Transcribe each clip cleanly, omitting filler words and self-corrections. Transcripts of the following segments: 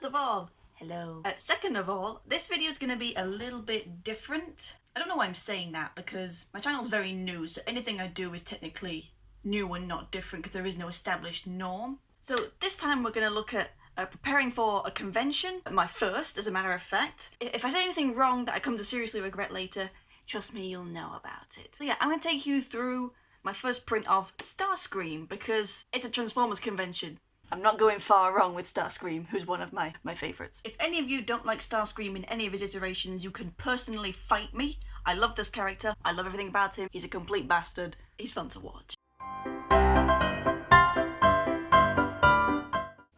of all, hello. Second of all, this video is going to be a little bit different. I don't know why I'm saying that because my channel's very new, so anything I do is technically new and not different because there is no established norm. So this time we're going to look at preparing for a convention, my first as a matter of fact. If I say anything wrong that I come to seriously regret later, trust me, you'll know about it. So yeah, I'm going to take you through my first print of Starscream because it's a Transformers convention. I'm not going far wrong with Starscream, who's one of my favourites. If any of you don't like Starscream in any of his iterations, you can personally fight me. I love this character, I love everything about him, he's a complete bastard, he's fun to watch.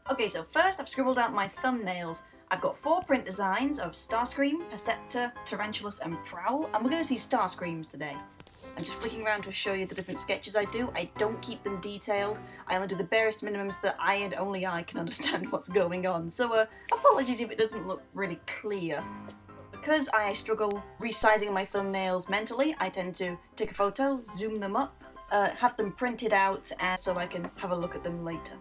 Okay, so first I've scribbled out my thumbnails. I've got 4 print designs of Starscream, Perceptor, Tarantulas and Prowl, and we're going to see Starscreams today. I'm just flicking around to show you the different sketches I do. I don't keep them detailed. I only do the barest minimum so that I and only I can understand what's going on. So apologies if it doesn't look really clear. Because I struggle resizing my thumbnails mentally, I tend to take a photo, zoom them up, have them printed out so I can have a look at them later.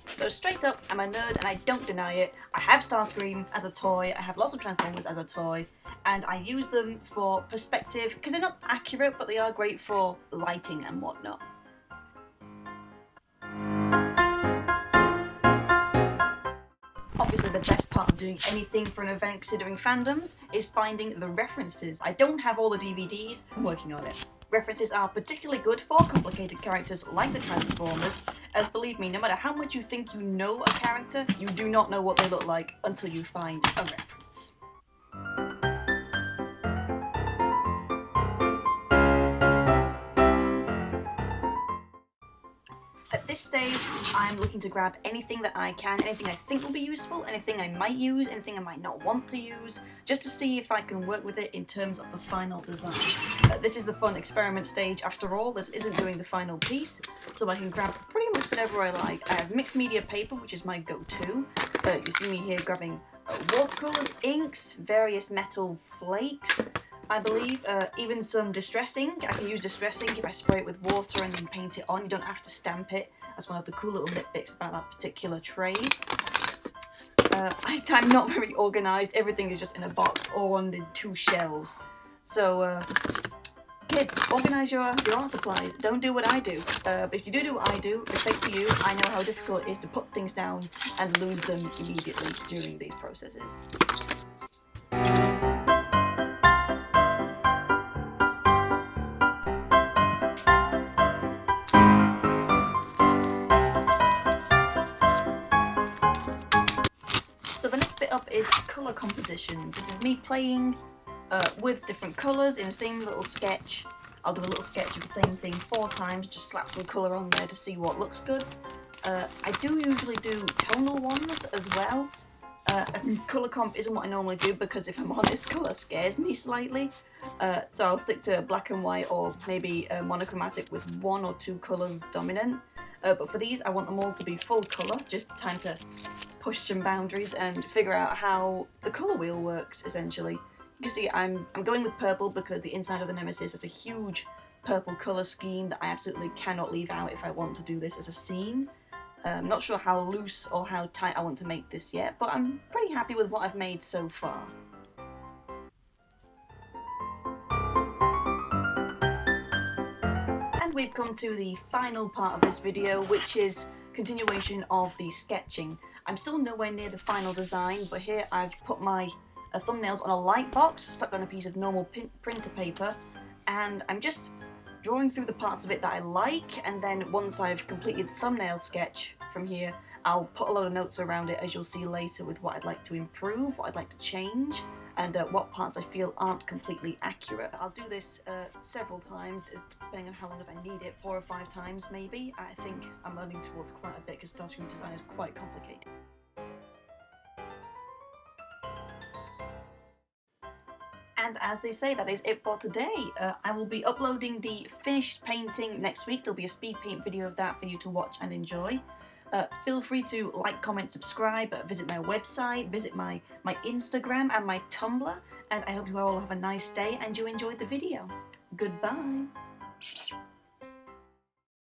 So straight up, I'm a nerd and I don't deny it. I have Starscream as a toy, I have lots of Transformers as a toy, and I use them for perspective, because they're not accurate, but they are great for lighting and whatnot. Obviously the best part of doing anything for an event considering fandoms is finding the references. I don't have all the DVDs, I'm working on it. References are particularly good for complicated characters like the Transformers, as believe me, no matter how much you think you know a character, you do not know what they look like until you find a reference. At this stage, I'm looking to grab anything that I can, anything I think will be useful, anything I might use, anything I might not want to use, just to see if I can work with it in terms of the final design. This is the fun experiment stage after all, this isn't doing the final piece, so I can grab pretty much whatever I like. I have mixed media paper, which is my go-to. You see me here grabbing watercolours, inks, various metal flakes, I believe, even some distress ink. I can use distress ink if I spray it with water and then paint it on. You don't have to stamp it. That's one of the cool little nitpicks about that particular trade. I'm not very organised. Everything is just in a box or on 2 shelves. So, kids, organise your art supplies. Don't do what I do. But if you do what I do, respect to you, I know how difficult it is to put things down and lose them immediately during these processes. So the next bit up is colour composition. This is me playing with different colours in the same little sketch. I'll do a little sketch of the same thing 4 times, just slap some colour on there to see what looks good. I do usually do tonal ones as well. Colour comp isn't what I normally do because if I'm honest, colour scares me slightly. So I'll stick to black and white or maybe monochromatic with 1 or 2 colours dominant. But for these I want them all to be full colour, just time to push some boundaries and figure out how the colour wheel works essentially. You can see I'm going with purple because the inside of the Nemesis has a huge purple colour scheme that I absolutely cannot leave out if I want to do this as a scene. I'm not sure how loose or how tight I want to make this yet, but I'm pretty happy with what I've made so far. And we've come to the final part of this video, which is continuation of the sketching. I'm still nowhere near the final design, but here I've put my thumbnails on a light box, stuck on a piece of normal printer paper, and I'm just drawing through the parts of it that I like, and then once I've completed the thumbnail sketch from here, I'll put a load of notes around it, as you'll see later, with what I'd like to improve, what I'd like to change, and what parts I feel aren't completely accurate. I'll do this several times, depending on how long as I need it, 4 or 5 times maybe. I think I'm learning towards quite a bit because Starscream design is quite complicated. And as they say, that is it for today. I will be uploading the finished painting next week. There'll be a speed paint video of that for you to watch and enjoy. Feel free to like, comment, subscribe, visit my website, visit my Instagram and my Tumblr, and I hope you all have a nice day and you enjoyed the video. Goodbye.